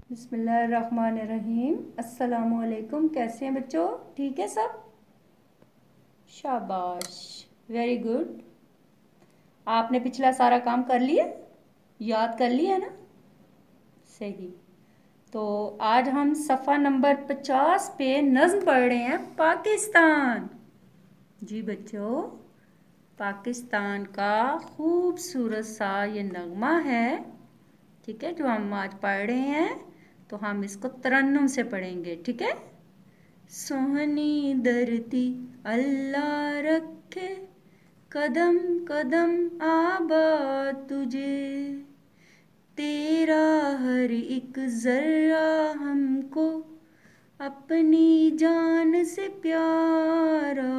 बिस्मिल्लाहिर्रहमानिर्रहीम। अस्सलामुअलैकुम। कैसे हैं बच्चों? ठीक है सब? शाबाश, वेरी गुड। आपने पिछला सारा काम कर लिया, याद कर लिया ना? सही। तो आज हम सफ़ा नंबर 50 पे नज़्म पढ़ रहे हैं, पाकिस्तान। जी बच्चों, पाकिस्तान का खूबसूरत सा ये नगमा है, ठीक है, जो हम आज पढ़ रहे हैं। तो हम इसको तरन्नुम से पढ़ेंगे, ठीक है। सोहनी धरती अल्लाह रखे, कदम कदम आबाद तुझे, तेरा हर एक जर्रा हमको अपनी जान से प्यारा,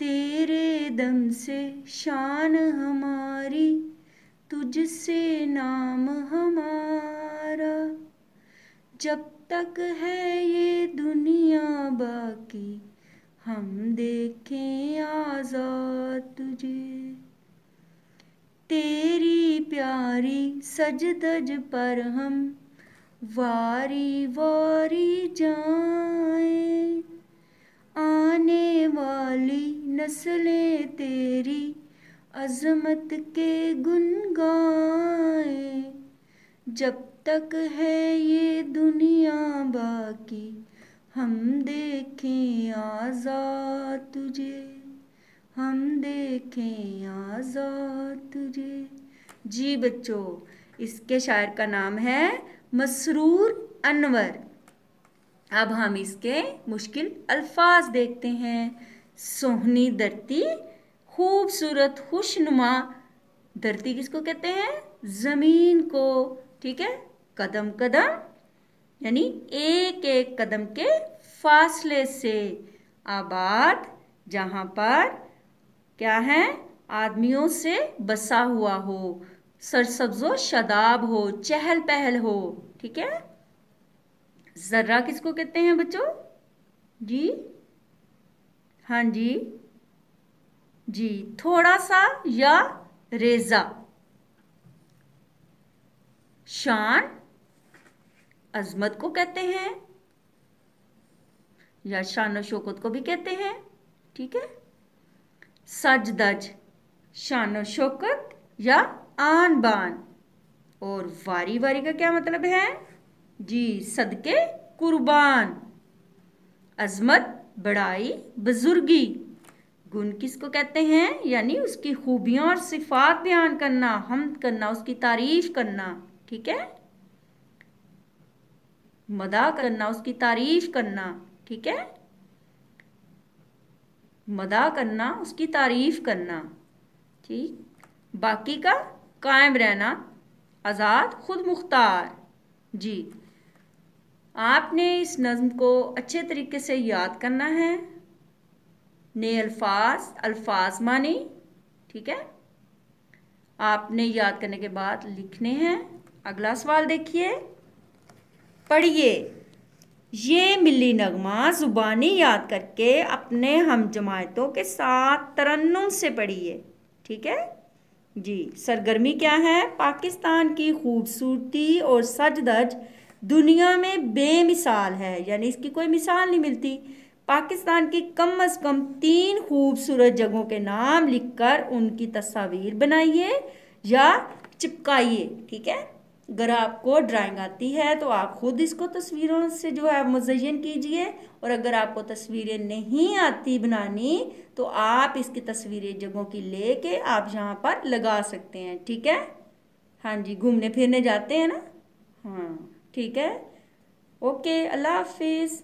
तेरे दम से शान हमारी, तुझसे नाम हमारा, जब तक है ये दुनिया बाकी हम देखें आज़ाद तुझे, तेरी प्यारी सजदज पर हम वारी वारी जाएं, आने वाली नस्लें तेरी अज़मत के गुन गाएं, जब तक है ये दुनिया बाकी हम देखें आज़ाद तुझे, हम देखें आज़ाद तुझे। जी बच्चों, इसके शायर का नाम है मसरूर अनवर। अब हम इसके मुश्किल अल्फाज देखते हैं। सोहनी धरती, खूबसूरत खुशनुमा धरती किसको कहते हैं? ज़मीन को, ठीक है। कदम कदम यानी एक एक कदम के फासले से, आबाद जहाँ पर क्या है, आदमियों से बसा हुआ हो, सरसब्ज़ो शदाब हो, चहल पहल हो, ठीक है। जर्रा किसको कहते हैं बच्चों? जी हाँ जी, जी थोड़ा सा या रेजा। शान अजमत को कहते हैं, या शान शौकत को भी कहते हैं, ठीक है। सज दज शान शौकत या आन बान। और वारी वारी का क्या मतलब है? जी सदके कुर्बान। अजमत बड़ाई बुजुर्गी। गुण किसको कहते हैं? यानी उसकी खूबियां और सिफात बयान करना, हमद करना, उसकी तारीफ करना, ठीक है। मदा करना, उसकी तारीफ करना, ठीक है। मदा करना, उसकी तारीफ करना, ठीक। बाकी का कायम रहना, आज़ाद खुद मुख्तार। जी आपने इस नज़्म को अच्छे तरीके से याद करना है। नए अल्फाज, अल्फाज माने, ठीक है। आपने याद करने के बाद लिखने हैं। अगला सवाल देखिए, पढ़िए। ये मिली नगमा ज़ुबानी याद करके अपने हम जमायतों के साथ तरन्नुम से पढ़िए, ठीक है। जी सरगर्मी क्या है? पाकिस्तान की खूबसूरती और सजदज दुनिया में बेमिसाल है, यानी इसकी कोई मिसाल नहीं मिलती। पाकिस्तान की कम से कम 3 खूबसूरत जगहों के नाम लिखकर उनकी तस्वीर बनाइए या चिपकाइए, ठीक है। अगर आपको ड्राइंग आती है तो आप खुद इसको तस्वीरों से जो है मुज़य्यन कीजिए, और अगर आपको तस्वीरें नहीं आती बनानी तो आप इसकी तस्वीरें जगहों की लेके आप यहाँ पर लगा सकते हैं, ठीक है। हाँ जी, घूमने फिरने जाते हैं ना? हाँ ठीक है। ओके, अल्लाह हाफिज़।